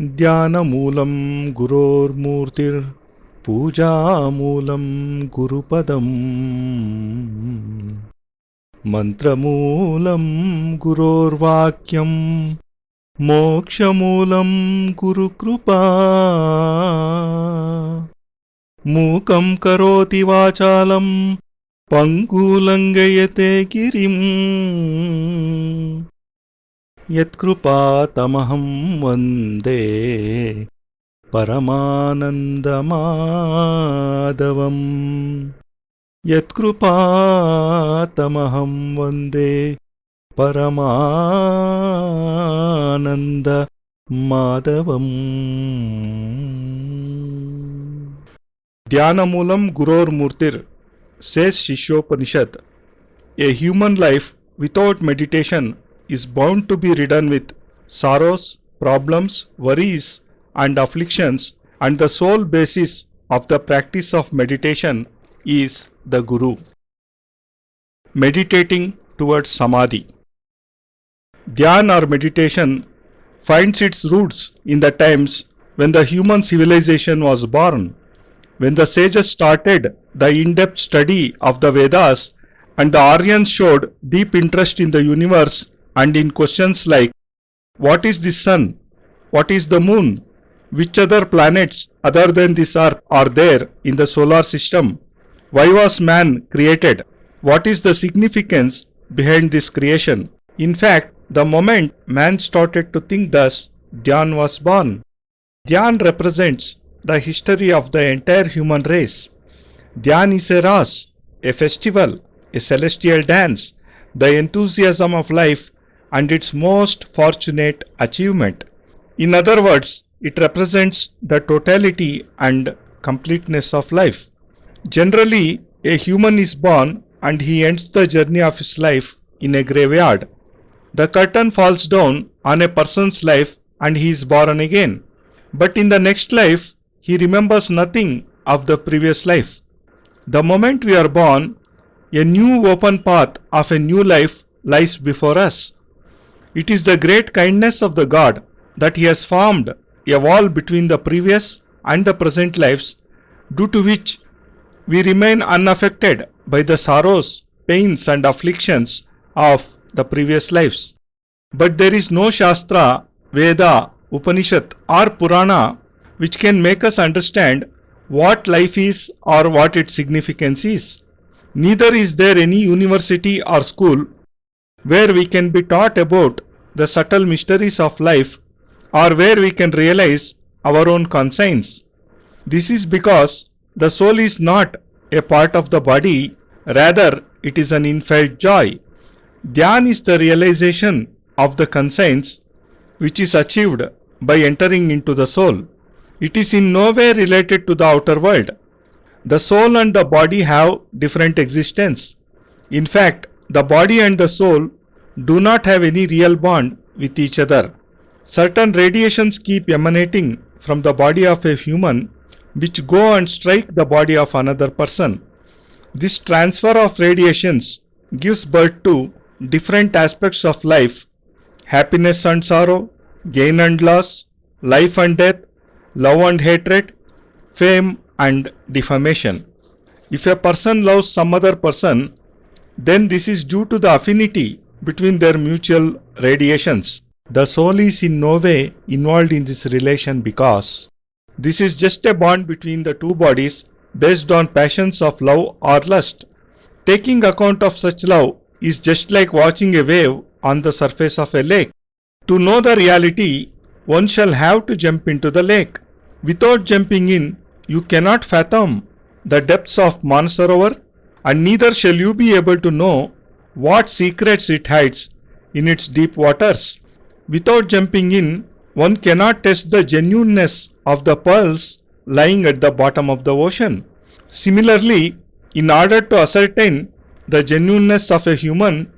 ध्यानमूलं गुरोर्मूर्तिर् पूजामूलं गुरुपदम् मन्त्रमूलं गुरोर्वाक्यं मोक्षमूलं गुरुकृपा मूकं करोति वाचालं पङ्गुलङ्घयते गिरिं यत्कृपातमहं वन्दे परमानन्दमाधवम् यत्कृपातमहं वन्दे परमानन्दमाधवम्. Dhyanamoolam Guror Murtir, says Shishyopanishad. A human life without meditation is bound to be ridden with sorrows, problems, worries and afflictions, and the sole basis of the practice of meditation is the Guru. Meditating towards Samadhi. Dhyan or meditation finds its roots in the times when the human civilization was born, when the sages started the in-depth study of the Vedas and the Aryans showed deep interest in the universe and in questions like, what is the sun? What is the moon? Which other planets other than this earth are there in the solar system? Why was man created? What is the significance behind this creation? In fact, the moment man started to think thus, Dhyan was born. Dhyan represents the history of the entire human race. Dhyan is a ras, a festival, a celestial dance, the enthusiasm of life and its most fortunate achievement. In other words, it represents the totality and completeness of life. Generally, a human is born and he ends the journey of his life in a graveyard. The curtain falls down on a person's life and he is born again. But in the next life, he remembers nothing of the previous life. The moment we are born, a new open path of a new life lies before us. It is the great kindness of the God that He has formed a wall between the previous and the present lives, due to which we remain unaffected by the sorrows, pains and afflictions of the previous lives. But there is no Shastra, Veda, Upanishad or Purana which can make us understand what life is or what its significance is. Neither is there any university or school where we can be taught about the subtle mysteries of life or where we can realize our own conscience. This is because the soul is not a part of the body, rather it is an infelt joy. Dhyan is the realization of the conscience which is achieved by entering into the soul. It is in no way related to the outer world. The soul and the body have different existence. In fact, the body and the soul do not have any real bond with each other. Certain radiations keep emanating from the body of a human which go and strike the body of another person. This transfer of radiations gives birth to different aspects of life: happiness and sorrow, gain and loss, life and death, love and hatred, fame and defamation. If a person loves some other person, then this is due to the affinity between their mutual radiations. The soul is in no way involved in this relation because this is just a bond between the two bodies based on passions of love or lust. Taking account of such love is just like watching a wave on the surface of a lake. To know the reality, one shall have to jump into the lake. Without jumping in, you cannot fathom the depths of Manasarovar, and neither shall you be able to know what secrets it hides in its deep waters. Without jumping in, one cannot test the genuineness of the pearls lying at the bottom of the ocean. Similarly, in order to ascertain the genuineness of a human,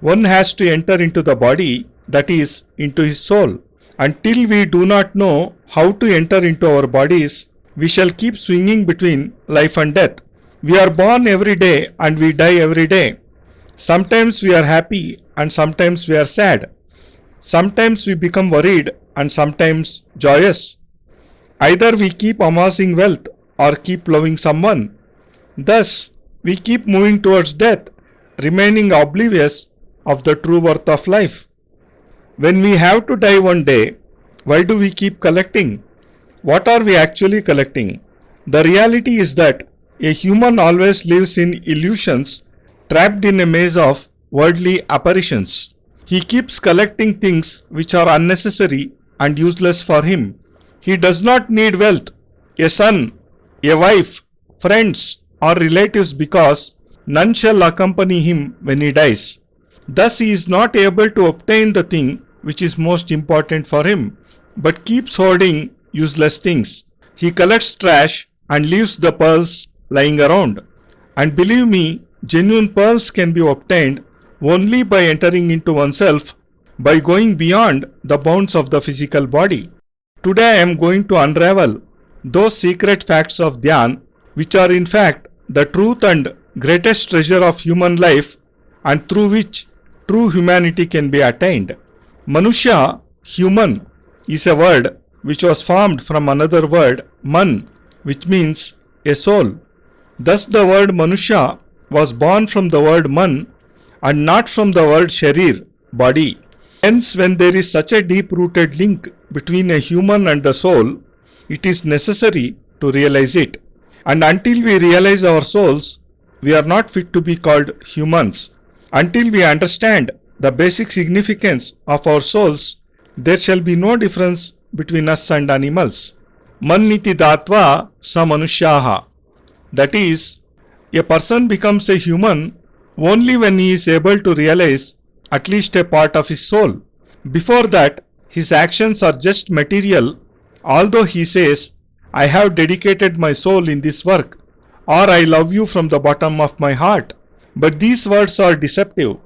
one has to enter into the body, that is, into his soul. Until we do not know how to enter into our bodies, we shall keep swinging between life and death. We are born every day and we die every day. Sometimes we are happy and sometimes we are sad. Sometimes we become worried and sometimes joyous. Either we keep amassing wealth or keep loving someone. Thus, we keep moving towards death, remaining oblivious of the true worth of life. When we have to die one day, why do we keep collecting? What are we actually collecting? The reality is that a human always lives in illusions, trapped in a maze of worldly apparitions. He keeps collecting things which are unnecessary and useless for him. He does not need wealth, a son, a wife, friends, or relatives because none shall accompany him when he dies. Thus he is not able to obtain the thing which is most important for him, but keeps hoarding useless things. He collects trash and leaves the pearls lying around. And believe me, genuine pearls can be obtained only by entering into oneself, by going beyond the bounds of the physical body. Today I am going to unravel those secret facts of Dhyan, which are in fact the truth and greatest treasure of human life, and through which true humanity can be attained. Manushya, human, is a word which was formed from another word, man, which means a soul. Thus the word Manushya was born from the word man and not from the word sharir, body. Hence, when there is such a deep-rooted link between a human and the soul, it is necessary to realize it. And until we realize our souls, we are not fit to be called humans. Until we understand the basic significance of our souls, there shall be no difference between us and animals. Manniti datva sa manushyaha. That is, a person becomes a human only when he is able to realize at least a part of his soul. Before that, his actions are just material, although he says, I have dedicated my soul in this work, or I love you from the bottom of my heart. But these words are deceptive,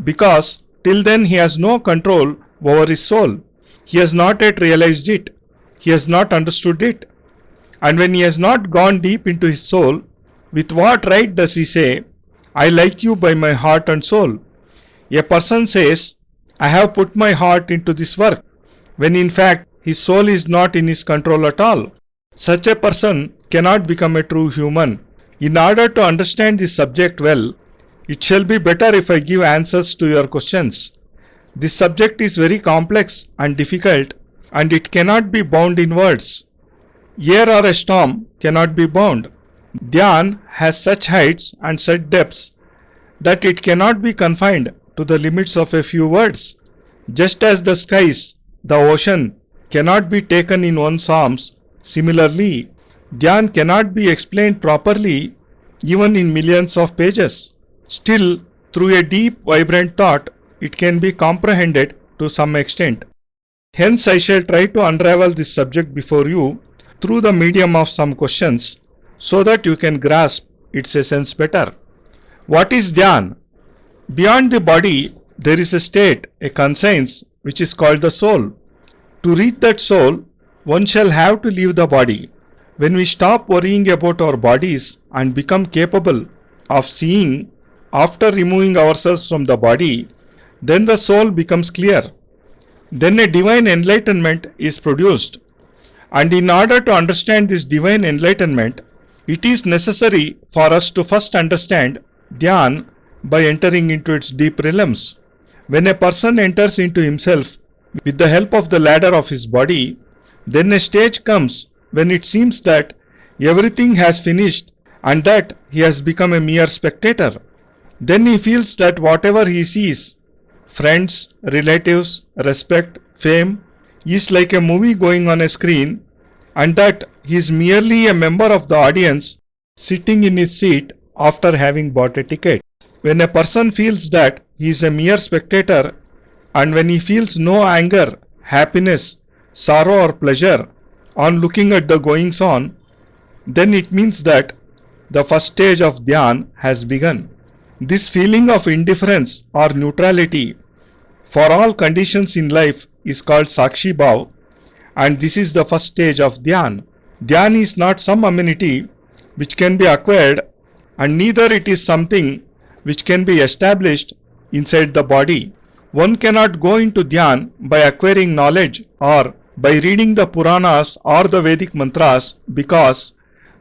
because till then he has no control over his soul. He has not yet realized it. He has not understood it. And when he has not gone deep into his soul, with what right does he say, I like you by my heart and soul? A person says, I have put my heart into this work, when in fact his soul is not in his control at all. Such a person cannot become a true human. In order to understand this subject well, it shall be better if I give answers to your questions. This subject is very complex and difficult, and it cannot be bound in words. Air or a storm cannot be bound. Dhyan has such heights and such depths that it cannot be confined to the limits of a few words. Just as the skies, the ocean, cannot be taken in one's arms, similarly, Dhyan cannot be explained properly even in millions of pages. Still, through a deep, vibrant thought, it can be comprehended to some extent. Hence, I shall try to unravel this subject before you through the medium of some questions, so that you can grasp its essence better. What is Dhyan? Beyond the body, there is a state, a conscience, which is called the soul. To reach that soul, one shall have to leave the body. When we stop worrying about our bodies and become capable of seeing after removing ourselves from the body, then the soul becomes clear. Then a divine enlightenment is produced. And in order to understand this divine enlightenment, it is necessary for us to first understand Dhyan by entering into its deep realms. When a person enters into himself with the help of the ladder of his body, then a stage comes when it seems that everything has finished and that he has become a mere spectator. Then he feels that whatever he sees, friends, relatives, respect, fame, is like a movie going on a screen, and that he is merely a member of the audience sitting in his seat after having bought a ticket. When a person feels that he is a mere spectator, and when he feels no anger, happiness, sorrow or pleasure on looking at the goings on, then it means that the first stage of Dhyan has begun. This feeling of indifference or neutrality for all conditions in life is called Sakshi Bhav, and this is the first stage of Dhyan. Dhyan is not some amenity which can be acquired, and neither it is something which can be established inside the body. One cannot go into Dhyan by acquiring knowledge or by reading the Puranas or the Vedic mantras, because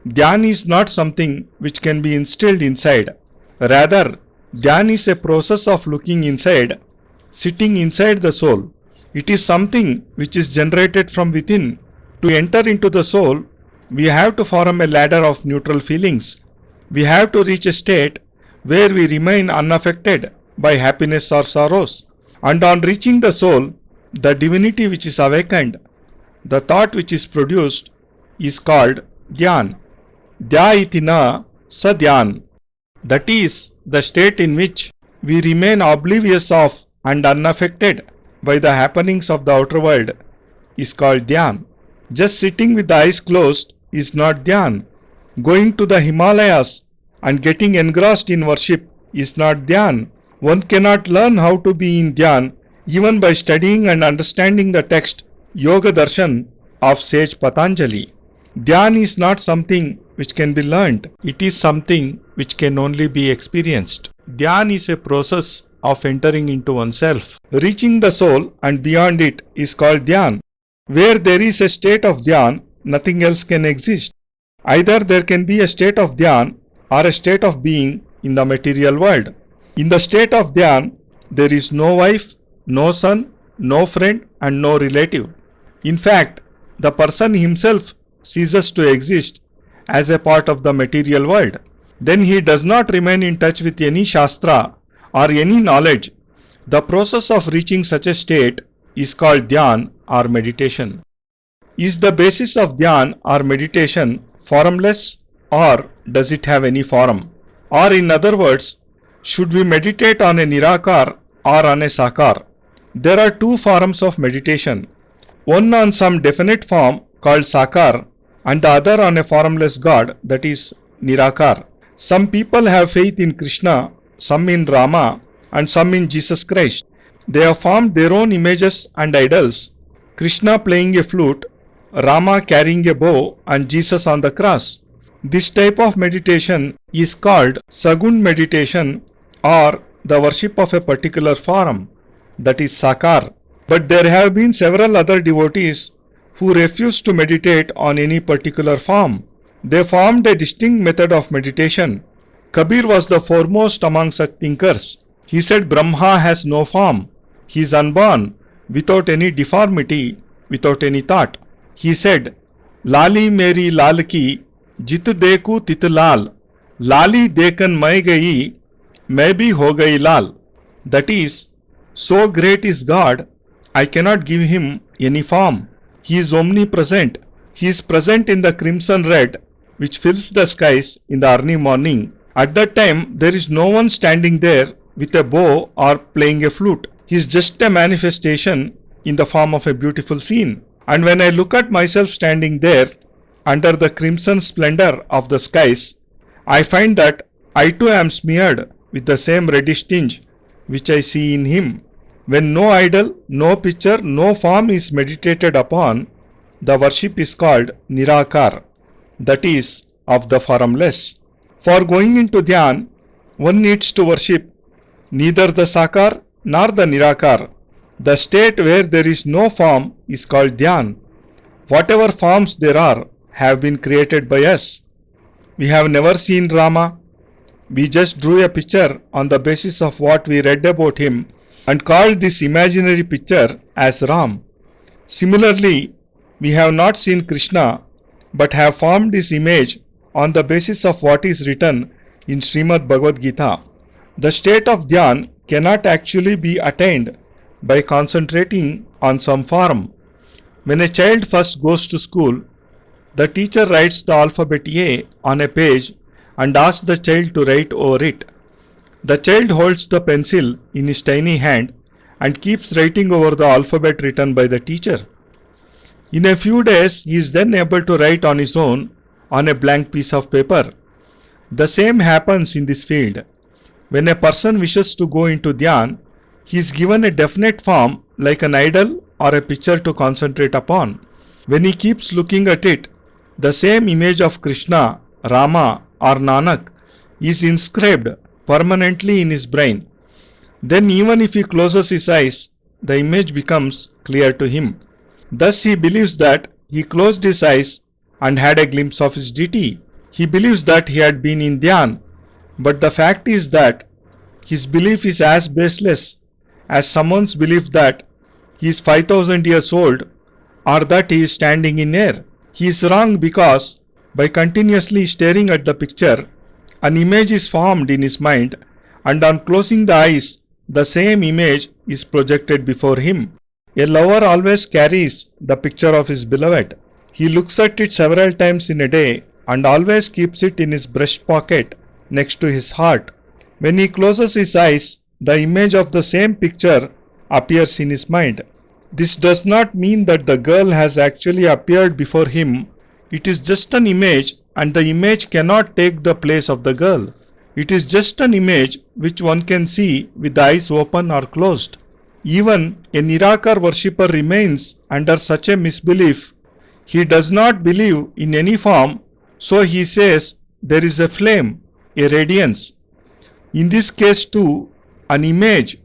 Dhyan is not something which can be instilled inside. Rather, Dhyan is a process of looking inside, sitting inside the soul. It is something which is generated from within. To enter into the soul, we have to form a ladder of neutral feelings. We have to reach a state where we remain unaffected by happiness or sorrows. And on reaching the soul, the divinity which is awakened, the thought which is produced, is called Dhyan. Dhya iti na sa dhyan. That is the state in which we remain oblivious of and unaffected by the happenings of the outer world is called Dhyan. Just sitting with the eyes closed is not Dhyan. Going to the Himalayas and getting engrossed in worship is not Dhyan. One cannot learn how to be in Dhyan even by studying and understanding the text Yoga Darshan of sage Patanjali. Dhyan is not something which can be learnt. It is something which can only be experienced. Dhyan is a process of entering into oneself. Reaching the soul and beyond it is called Dhyan. Where there is a state of Dhyan, nothing else can exist. Either there can be a state of Dhyan or a state of being in the material world. In the state of Dhyan, there is no wife, no son, no friend and no relative. In fact, the person himself ceases to exist as a part of the material world. Then he does not remain in touch with any Shastra or any knowledge. The process of reaching such a state is called Dhyan or meditation. Is the basis of Dhyan or meditation formless, or does it have any form? Or in other words, should we meditate on a Nirakar or on a Sakar? There are two forms of meditation. One on some definite form called Sakar and the other on a formless God, that is Nirakar. Some people have faith in Krishna, some in Rama and some in Jesus Christ. They have formed their own images and idols. Krishna playing a flute, Rama carrying a bow and Jesus on the cross. This type of meditation is called Sagun meditation or the worship of a particular form, that is Sakar. But there have been several other devotees who refused to meditate on any particular form. They formed a distinct method of meditation. Kabir was the foremost among such thinkers. He said Brahma has no form. He is unborn, without any deformity, without any thought. He said, Lali meri lal ki, jit deku tit lal, lali dekan mai gayi, mai bhi ho gayi lal. That is, so great is God, I cannot give him any form. He is omnipresent. He is present in the crimson red which fills the skies in the early morning. At that time, there is no one standing there with a bow or playing a flute. He is just a manifestation in the form of a beautiful scene. And when I look at myself standing there under the crimson splendor of the skies, I find that I too am smeared with the same reddish tinge which I see in him. When no idol, no picture, no form is meditated upon, the worship is called Nirakar, that is, of the formless. For going into Dhyan, one needs to worship neither the Sakar nor the Nirakar. The state where there is no form is called Dhyan. Whatever forms there are have been created by us. We have never seen Rama. We just drew a picture on the basis of what we read about him and called this imaginary picture as Ram. Similarly, we have not seen Krishna but have formed his image on the basis of what is written in Srimad Bhagavad Gita. The state of Dhyan cannot actually be attained by concentrating on some form. When a child first goes to school, the teacher writes the alphabet A on a page and asks the child to write over it. The child holds the pencil in his tiny hand and keeps writing over the alphabet written by the teacher. In a few days, he is then able to write on his own on a blank piece of paper. The same happens in this field. When a person wishes to go into Dhyan, he is given a definite form like an idol or a picture to concentrate upon. When he keeps looking at it, the same image of Krishna, Rama or Nanak is inscribed permanently in his brain. Then even if he closes his eyes, the image becomes clear to him. Thus he believes that he closed his eyes and had a glimpse of his deity. He believes that he had been in dhyan, but the fact is that his belief is as baseless as someone's belief that he is 5000 years old or that he is standing in air. He is wrong because by continuously staring at the picture, an image is formed in his mind, and on closing the eyes, the same image is projected before him. A lover always carries the picture of his beloved. He looks at it several times in a day and always keeps it in his breast pocket next to his heart. When he closes his eyes, the image of the same picture appears in his mind. This does not mean that the girl has actually appeared before him. It is just an image, and the image cannot take the place of the girl. It is just an image which one can see with the eyes open or closed. Even a Nirakar worshipper remains under such a misbelief. He does not believe in any form, so he says there is a flame, a radiance. In this case too, an image,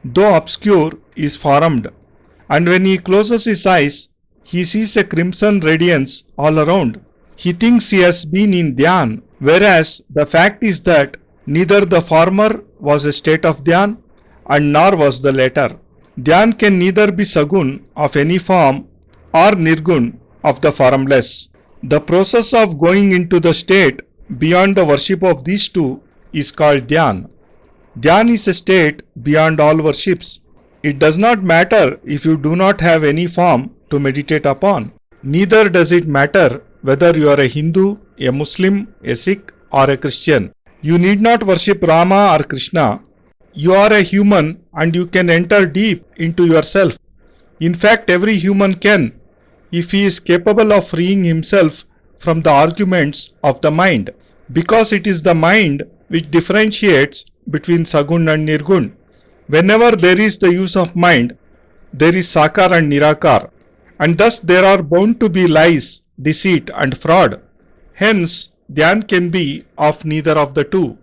though obscure, is formed, and when he closes his eyes, he sees a crimson radiance all around. He thinks he has been in dhyan, whereas the fact is that neither the former was a state of dhyan and nor was the latter. Dhyan can neither be sagun of any form or nirgun of the formless. The process of going into the state beyond the worship of these two is called dhyan. Dhyan is a state beyond all worships. It does not matter if you do not have any form to meditate upon. Neither does it matter whether you are a Hindu, a Muslim, a Sikh or a Christian. You need not worship Rama or Krishna. You are a human and you can enter deep into yourself. In fact, every human can, if he is capable of freeing himself from the arguments of the mind, because it is the mind which differentiates between Sagun and Nirgun. Whenever there is the use of mind, there is Sakar and Nirakar, and thus there are bound to be lies, deceit and fraud. Hence, dhyan can be of neither of the two.